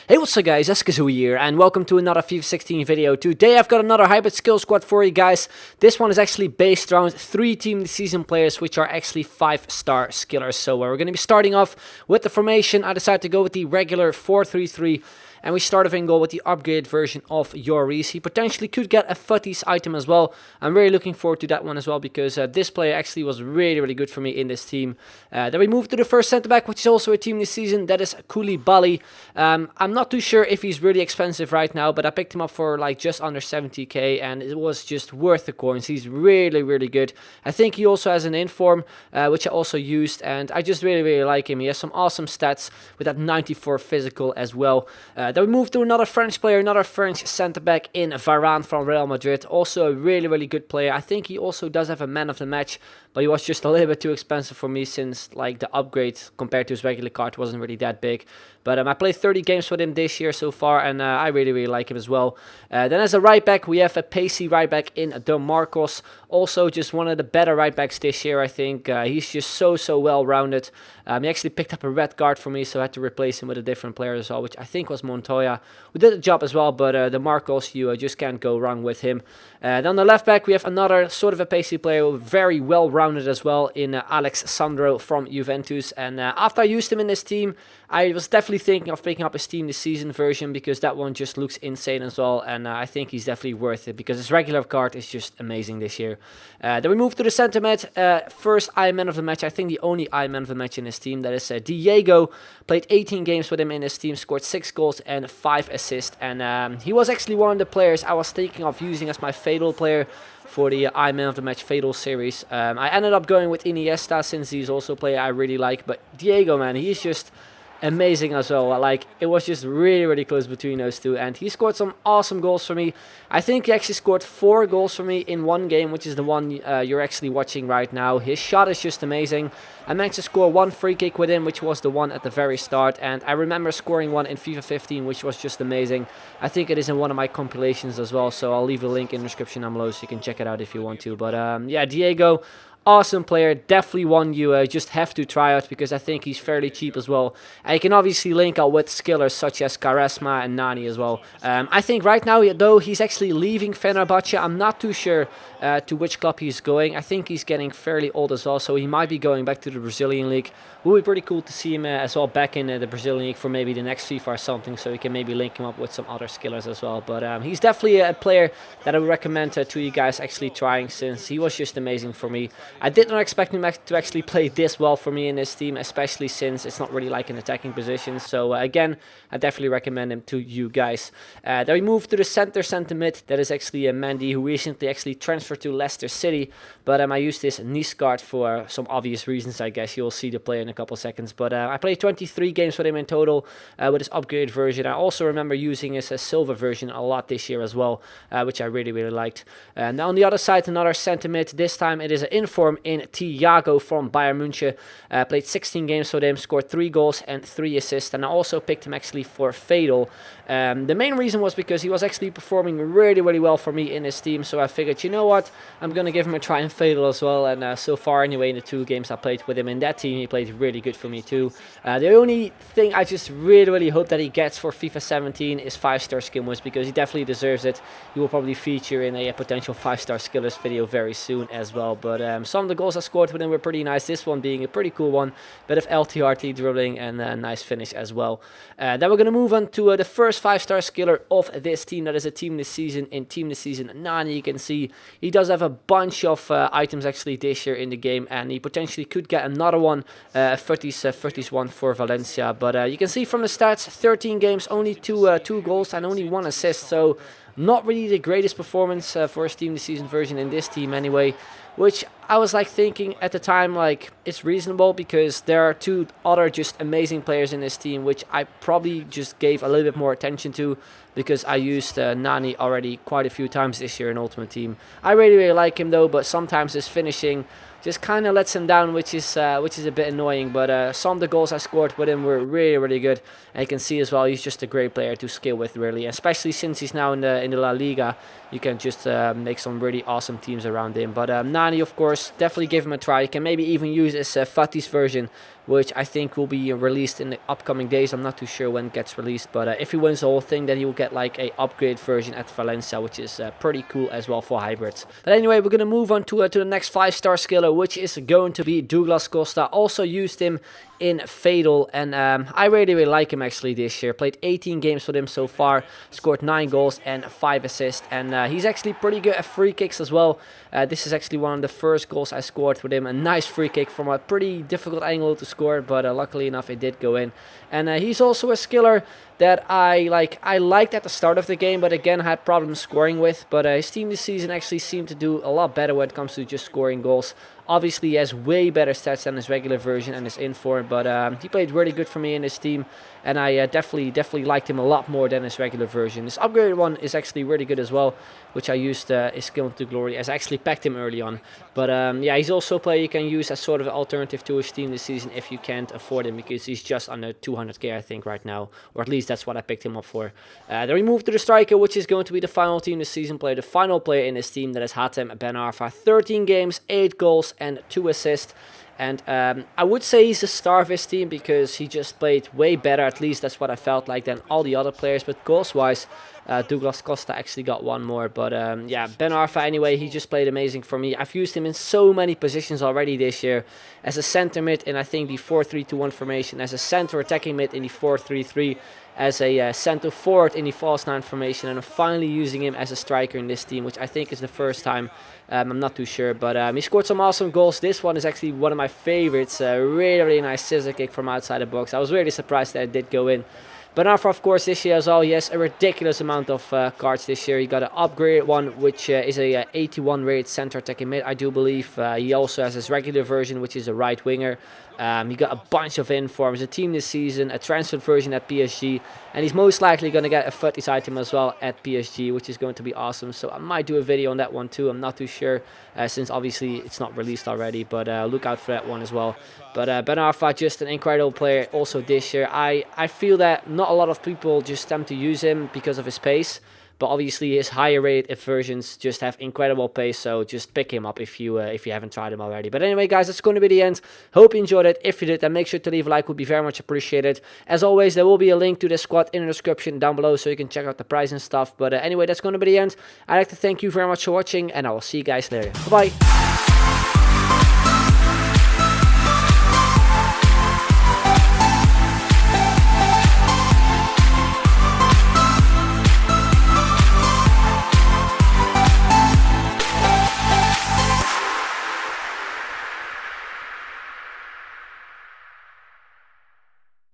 Hey, what's up guys, Eskazoo here, and welcome to another FIFA 16 video. Today I've got another hybrid skill squad for you guys. This one is actually based around 3 team of the season players, which are actually 5-star skillers. So we're going to be starting off with the formation. I decided to go with the regular 4-3-3. And we start off in goal with the upgraded version of Lloris. He potentially could get a FUTTIES item as well. I'm really looking forward to that one as well, because this player actually was really good for me in this team. Then we move to the first centre-back, which is also a team this season. That is Koulibaly. I'm not too sure if he's really expensive right now, but I picked him up for like just under 70k, and it was just worth the coins. He's really good. I think he also has an inform, which I also used, and I just really like him. He has some awesome stats with that 94 physical as well. Then we move to another French player, another French centre-back in Varane from Real Madrid. Also a really good player. I think he also does have a man of the match, but he was just a little bit too expensive for me, since like the upgrade compared to his regular card wasn't really that big. But I played 30 games with him this year so far, and I really like him as well. Then as a right back, we have a pacey right back in De Marcos. Also just one of the better right backs this year, I think. He's just so well rounded. He actually picked up a red card for me, so I had to replace him with a different player as well, which I think was Montoya, who did the job as well. But De Marcos, you just can't go wrong with him. Then on the left back, we have another sort of a pacey player, very well rounded as well, in Alex Sandro from Juventus. And after I used him in this team, I was definitely thinking of picking up his team this season version, because that one just looks insane as well, and I think he's definitely worth it, because his regular card is just amazing this year. Then we move to the centre mid. First Iron of the match, I think the only Iron of the match in his team, that is Diego. Played 18 games with him in his team, scored 6 goals and 5 assists, and he was actually one of the players I was thinking of using as my Fatal player for the Iron of the Match Fatal series. I ended up going with Iniesta, since he's also a player I really like, but Diego, man, he's just amazing as well. Like, it was just really close between those two, and he scored some awesome goals for me. I think he actually scored 4 goals for me in one game, which is the one you're actually watching right now. His shot is just amazing. I managed to score 1 free kick with him, which was the one at the very start, and I remember scoring one in FIFA 15, which was just amazing. I think it is in one of my compilations as well, so I'll leave a link in the description down below so you can check it out if you want to. But yeah, Diego, awesome player, definitely one you just have to try out, because I think he's fairly cheap as well. And you can obviously link out with skillers such as Quaresma and Nani as well. I think right now, though, he's actually leaving Fenerbahce. I'm not too sure to which club he's going. I think he's getting fairly old as well, so he might be going back to the Brazilian League. It would be pretty cool to see him as well back in the Brazilian League for maybe the next FIFA or something, so we can maybe link him up with some other skillers as well. But he's definitely a player that I would recommend to you guys actually trying, since he was just amazing for me. I did not expect him to actually play this well for me in this team, especially since it's not really like an attacking position. So again, I definitely recommend him to you guys. Then we move to the centre mid. That is actually Mendy, who recently actually transferred to Leicester City. But I used this Nice card for some obvious reasons, I guess. You'll see the player in a couple seconds. But I played 23 games with him in total with his upgraded version. I also remember using his silver version a lot this year as well, which I really liked. Now on the other side, another centre mid. This time it is an inform in Thiago from Bayern München. Played 16 games with him, scored 3 goals and 3 assists, and I also picked him actually for Fatal. The main reason was because he was actually performing really well for me in his team, so I figured, you know what, I'm going to give him a try in Fatal as well. And so far anyway, in the 2 games I played with him in that team, he played really good for me too. The only thing I just really hope that he gets for FIFA 17 is 5-star skin wins, because he definitely deserves it. He will probably feature in a potential 5-star skillers video very soon as well. But some of the goals I scored with him were pretty nice, this one being a pretty cool one. Bit of LTRT dribbling and a nice finish as well. Then we're going to move on to the first 5-star skiller of this team. That is a team this season. In team this season, Nani, you can see he does have a bunch of items actually this year in the game, and he potentially could get another one, FUTTIES one for Valencia. But you can see from the stats, 13 games, only 2 goals and only 1 assist, so not really the greatest performance for his team this season version in this team anyway, which I was like thinking at the time, like, it's reasonable, because there are 2 other just amazing players in this team, which I probably just gave a little bit more attention to, because I used Nani already quite a few times this year in Ultimate Team. I really like him though, but sometimes his finishing just kind of lets him down, which is a bit annoying. But some of the goals I scored with him were really, really good. And you can see as well, he's just a great player to scale with, really. Especially since he's now in the La Liga, you can just make some really awesome teams around him. But Nani, of course, definitely give him a try. You can maybe even use his Fatih's version, which I think will be released in the upcoming days. I'm not too sure when it gets released, but if he wins the whole thing, then he will get like a upgrade version at Valencia, which is pretty cool as well for hybrids. But anyway, we're gonna move on to the next 5-star skiller, which is going to be Douglas Costa. Also used him in Fatal, and I really like him actually this year. Played 18 games with him so far, scored 9 goals and 5 assists, and he's actually pretty good at free kicks as well. This is actually one of the first goals I scored with him. A nice free kick from a pretty difficult angle to score, but luckily enough it did go in. And he's also a skiller that I liked at the start of the game, but again had problems scoring with. But his team this season actually seemed to do a lot better when it comes to just scoring goals. Obviously, he has way better stats than his regular version and his inform, but he played really good for me in his team, and I definitely liked him a lot more than his regular version. His upgraded one is actually really good as well, which I used his skill to glory, as I actually packed him early on. But yeah, he's also a player you can use as sort of an alternative to his team this season if you can't afford him, because he's just under 200k I think right now, or at least that's what I picked him up for. Then we move to the striker, which is going to be the final team this season player, the final player in his team, that is Hatem Ben Arfa. 13 games, 8 goals and 2 assists. And I would say he's the star of his team because he just played way better, at least that's what I felt like, than all the other players. But goals-wise, Douglas Costa actually got one more. But yeah, Ben Arfa anyway, he just played amazing for me. I've used him in so many positions already this year. As a center mid in I think the 4-3-2-1 formation, as a center attacking mid in the 4-3-3, as a centre forward in the false 9 formation, and I'm finally using him as a striker in this team, which I think is the first time. I'm not too sure, but he scored some awesome goals. This one is actually one of my favorites. Really nice scissor kick from outside the box. I was really surprised that it did go in. But Arfa, of course, this year as well, he has a ridiculous amount of cards this year. He got an upgraded one, which is a 81 rated center attacking mid, I do believe. He also has his regular version, which is a right winger. He got a bunch of informs, a team this season, a transfer version at PSG, and he's most likely going to get a Futties item as well at PSG, which is going to be awesome. So I might do a video on that one too. I'm not too sure, since obviously it's not released already, but look out for that one as well. But Ben Arfa, just an incredible player also this year. I feel that not a lot of people just tend to use him because of his pace. But obviously his higher rated versions just have incredible pace, so just pick him up if you haven't tried him already. But anyway, guys, that's going to be the end. Hope you enjoyed it. If you did, then make sure to leave a like, would be very much appreciated. As always, there will be a link to the squad in the description down below, so you can check out the price and stuff. But anyway, that's going to be the end. I'd like to thank you very much for watching, and I will see you guys later. Bye-bye.